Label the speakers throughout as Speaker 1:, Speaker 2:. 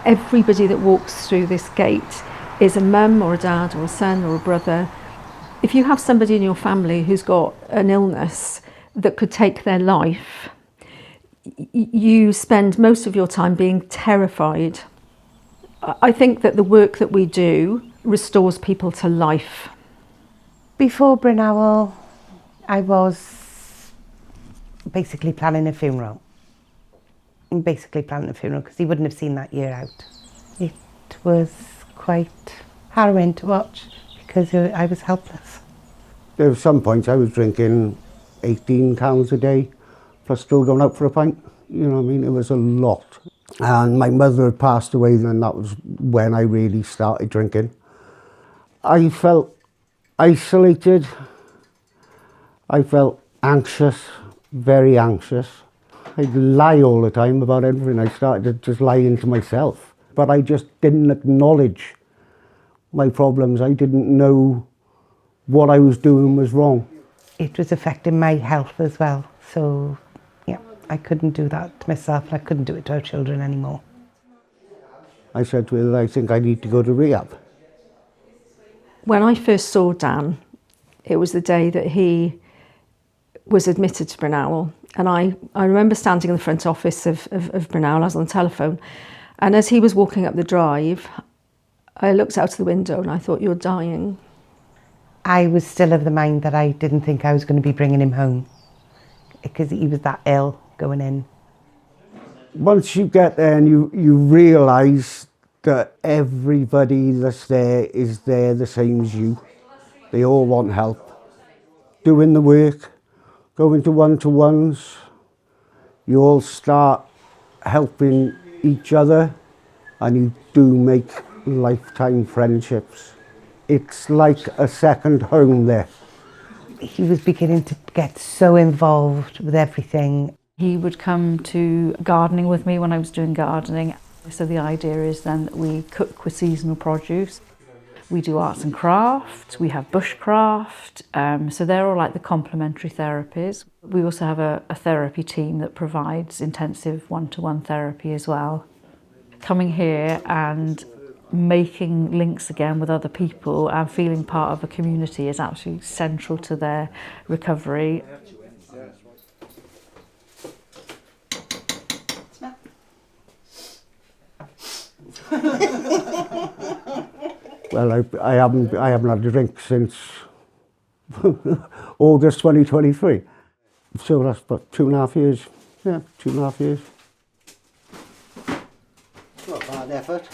Speaker 1: Everybody that walks through this gate is a mum or a dad or a son or a brother. If you have somebody in your family who's got an illness that could take their life, you spend most of your time being terrified. I think that the work that we do restores people to life.
Speaker 2: Before Brynhywel, I was basically planning a funeral. Because he wouldn't have seen that year out. It was quite harrowing to watch because I was helpless.
Speaker 3: There were some points I was drinking 18 cans a day, plus still going out for a pint. You know what I mean? It was a lot. And my mother had passed away, and that was when I really started drinking. I felt isolated. I felt anxious, very anxious. I'd lie all the time about everything. I started to just lying to myself. But I just didn't acknowledge my problems. I didn't know what I was doing was wrong.
Speaker 2: It was affecting my health as well. So, yeah, I couldn't do that to myself, and I couldn't do it to our children anymore.
Speaker 3: I said to her that I think I need to go to rehab.
Speaker 1: When I first saw Dan, it was the day that he was admitted to Brynhywel. And I remember standing in the front office of Brynhywel. I was on the telephone. And as he was walking up the drive, I looked out of the window and I thought, you're dying.
Speaker 2: I was still of the mind that I didn't think I was going to be bringing him home because he was that ill going in.
Speaker 3: Once you get there and you realise that everybody that's there is there the same as you. They all want help. Doing the work, going to one-to-ones, you all start helping each other and you do make lifetime friendships. It's like a second home there.
Speaker 2: He was beginning to get so involved with everything.
Speaker 4: He would come to gardening with me when I was doing gardening. So the idea is then that we cook with seasonal produce. We do arts and crafts, we have bushcraft, so they're all like the complementary therapies. We also have a therapy team that provides intensive one-to-one therapy as well. Coming here and making links again with other people and feeling part of a community is absolutely central to their recovery.
Speaker 3: Well, I haven't had a drink since August 2023. So that's about 2.5 years. Yeah, 2.5 years.
Speaker 5: Not a bad effort.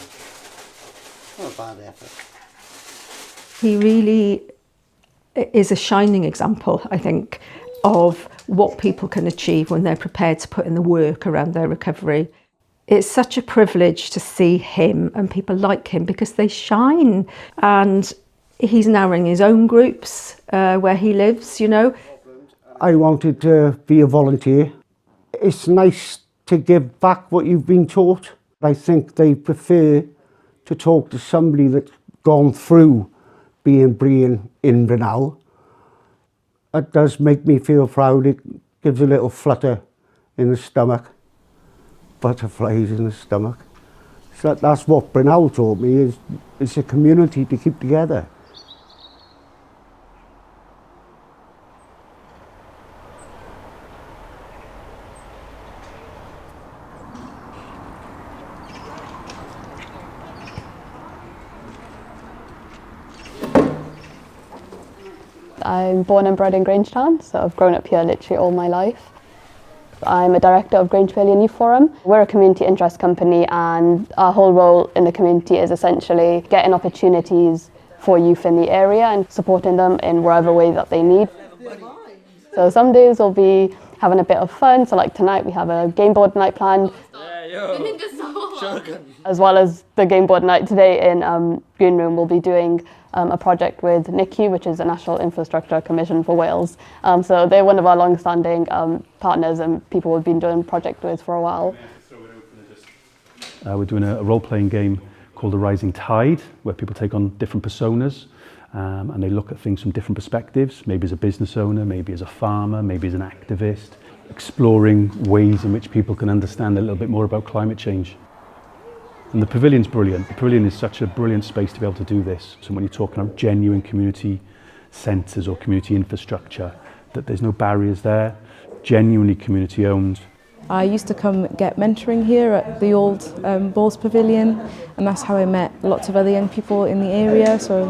Speaker 5: Not a bad effort.
Speaker 1: He really is a shining example, I think, of what people can achieve when they're prepared to put in the work around their recovery. It's such a privilege to see him and people like him because they shine. And he's now running his own groups where he lives, you know.
Speaker 3: I wanted to be a volunteer. It's nice to give back what you've been taught. I think they prefer to talk to somebody that's gone through being Brian in Brynhywel. It does make me feel proud. It gives a little flutter in the stomach. Butterflies in the stomach. So that's what Brynhywel taught me, is it's a community to keep together.
Speaker 6: I'm born and bred in Grangetown, so I've grown up here literally all my life. I'm a director of Grange Failure Youth Forum. We're a community interest company and our whole role in the community is essentially getting opportunities for youth in the area and supporting them in whatever way that they need. So some days we'll be having a bit of fun, so like tonight we have a game board night planned. As well as the game board night today in Green Room, we'll be doing a project with NICU, which is the National Infrastructure Commission for Wales. So they're one of our long-standing partners and people we've been doing a project with for a while.
Speaker 7: We're doing a role-playing game called The Rising Tide, where people take on different personas and they look at things from different perspectives, maybe as a business owner, maybe as a farmer, maybe as an activist, exploring ways in which people can understand a little bit more about climate change. And the pavilion's brilliant. The pavilion is such a brilliant space to be able to do this. So when you're talking about genuine community centres or community infrastructure, that there's no barriers there, genuinely community owned.
Speaker 8: I used to come get mentoring here at the old Balls Pavilion, and that's how I met lots of other young people in the area, so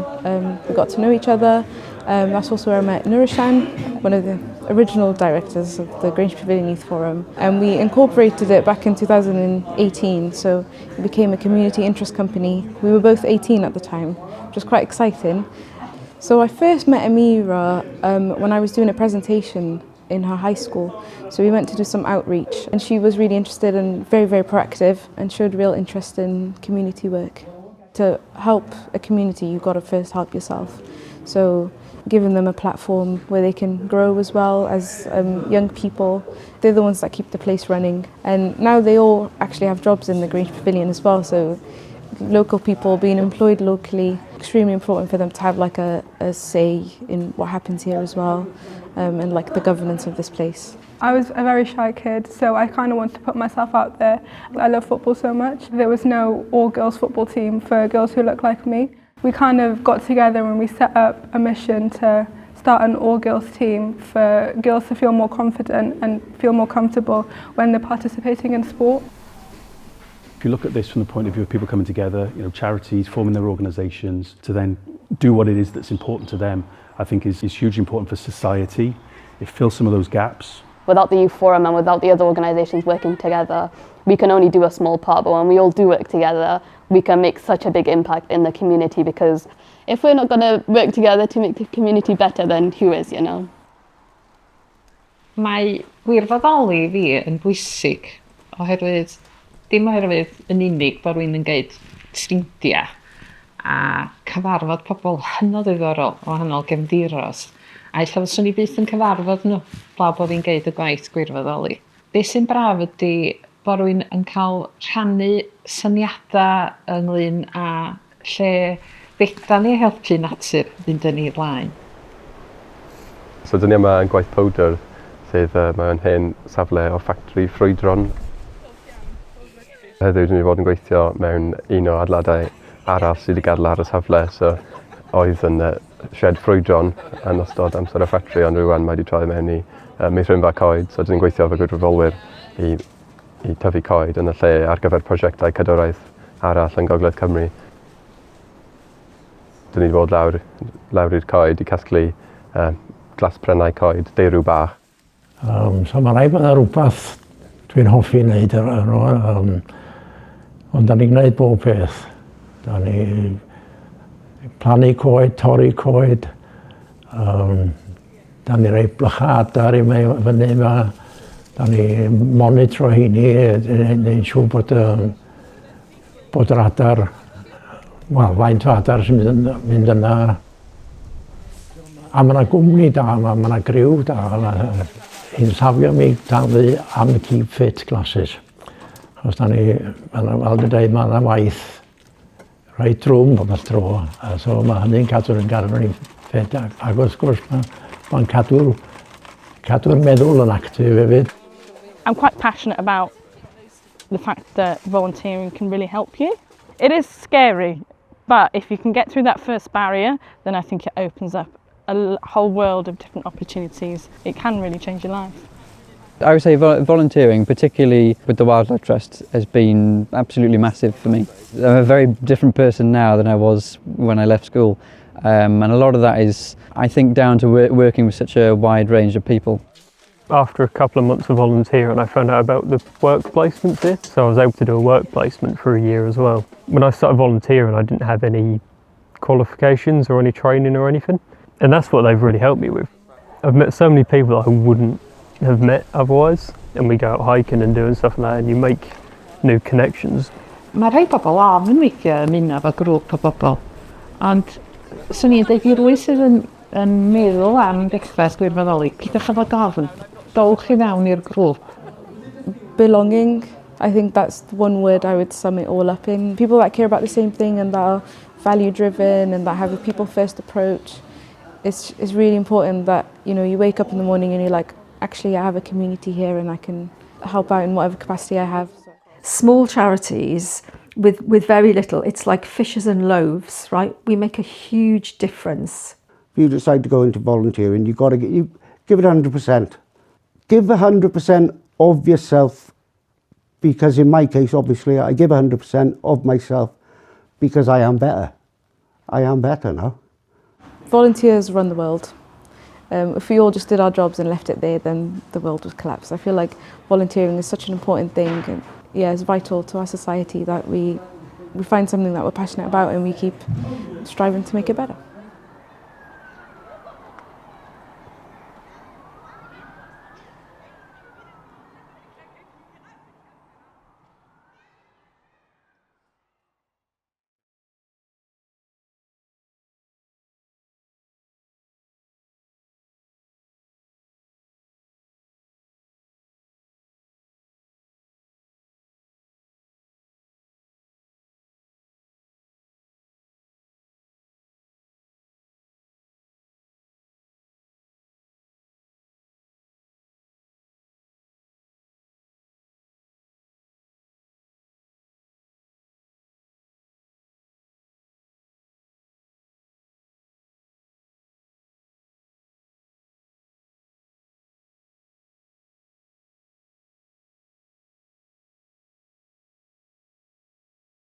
Speaker 8: we got to know each other. That's also where I met Nurashan, one of the original directors of the Grange Pavilion Youth Forum, and we incorporated it back in 2018, so it became a community interest company. We were both 18 at the time, which was quite exciting. So I first met Amira when I was doing a presentation in her high school. So we went to do some outreach, and she was really interested and very, very proactive and showed real interest in community work. To help a community, you've got to first help yourself. So giving them a platform where they can grow as well as young people. They're the ones that keep the place running. And now they all actually have jobs in the Grange Pavilion as well. So local people being employed locally, extremely important for them to have like a say in what happens here as well, and like the governance of this place.
Speaker 9: I was a very shy kid, so I kind of wanted to put myself out there. I love football so much. There was no all-girls football team for girls who look like me. We kind of got together and we set up a mission to start an all-girls team for girls to feel more confident and feel more comfortable when they're participating in sport.
Speaker 7: If you look at this from the point of view of people coming together, you know, charities forming their organisations to then do what it is that's important to them, I think is hugely important for society. It fills some of those gaps.
Speaker 6: Without the Youth Forum and without the other organisations working together, we can only do a small part, but when we all do work together, we can make such a big impact in the community, because if we're not going to work together to make the community better, then who is, you know?
Speaker 10: Mae gwirfoddoli fi yn bwysig, oherwydd dim oherwydd yn unig bod rwy'n yn gwneud stindiau a cyfarfod pobl hynod ddiddorol o wahanol gefndiros. A ella fyswn ni byth yn cyfarfod nhw blaw bod hi'n gwneud y gwaith gwirfoddoli. Be sy'n braf ydy bod rwy'n yn cael rhannu syniadau ynglyn â lle fedra ni helpu natur fynd yn ei blaen.
Speaker 11: So dyn ni yma yn gwaith powdr, sydd mae'n hen safle o ffactri ffrwydron. Heddiw dyn ni fod yn gweithio mewn un o adeiladau arall sydd wedi gadael ar y safle, so oedd yn shed ffrwydron yn ystod amser y ffatri, ond rwan mae wedi troi mewn i meithrinfa coed, so dyn ni'n gweithio efo gwirfoddolwyr i tyfu coed yn y lle ar gyfer prosiectau cadwraeth arall yn Gogledd Cymru. Dyn ni wedi bod lawr i'r coed i casglu glasprennau coed, deirw bach.
Speaker 12: So mae'n rhaid bod yna rhywbeth dwi'n hoffi wneud ond da ni'n gwneud bob peth. Da ni plannu coed, torri coed, da ni rhoi blychadau i fyny yma, da ni monitro hynny, neu'n siŵr bod yr adar, wel, faint o adar sy'n mynd yna. A mae yna gwmni da, mae yna griw da. Hi'n safio mi danu am y Keep Fit classes. Achos da ni, fel dwi'n dweud, mae yna waith rhaid drwm bob tro. So mae hynny'n cadw'r yn gadw ni ffit. Ac wrth gwrs mae'n cadw'r meddwl yn actif hefyd.
Speaker 13: I'm quite passionate about the fact that volunteering can really help you. It is scary, but if you can get through that first barrier, then I think it opens up a whole world of different opportunities. It can really change your life.
Speaker 14: I would say volunteering, particularly with the Wildlife Trust, has been absolutely massive for me. I'm a very different person now than I was when I left school, and a lot of that is, I think, down to working with such a wide range of people.
Speaker 15: After a couple of months of volunteering, I found out about the work placements here, so I was able to do a work placement for a year as well. When I started volunteering, I didn't have any qualifications or any training or anything, and that's what they've really helped me with. I've met so many people that I wouldn't have met otherwise, and we go out hiking and doing stuff like that, and you make new connections.
Speaker 10: Mae rhai bobl ofn weithio ymuno efo grŵp o bobl, ond swn i'n dweud i rwy sydd yn meddwl am dechrau gwirfoddoli, pidwch efo gofn, dowch i fewn i'r grŵp.
Speaker 8: Belonging, I think that's the one word I would sum it all up in. People that care about the same thing and that are value driven and that have a people first approach. It's really important that, you know, you wake up in the morning and you're like, actually I have a community here and I can help out in whatever capacity I have.
Speaker 1: Small charities with very little. It's like fishes and loaves, right? We make a huge difference.
Speaker 3: If you decide to go into volunteering, you've got to give it 100%. Give 100% of yourself, because in my case, obviously, I give 100% of myself because I am better. I am better now.
Speaker 8: Volunteers run the world. If we all just did our jobs and left it there, then the world would collapse. I feel like volunteering is such an important thing, and yeah, it's vital to our society that we find something that we're passionate about and we keep striving to make it better.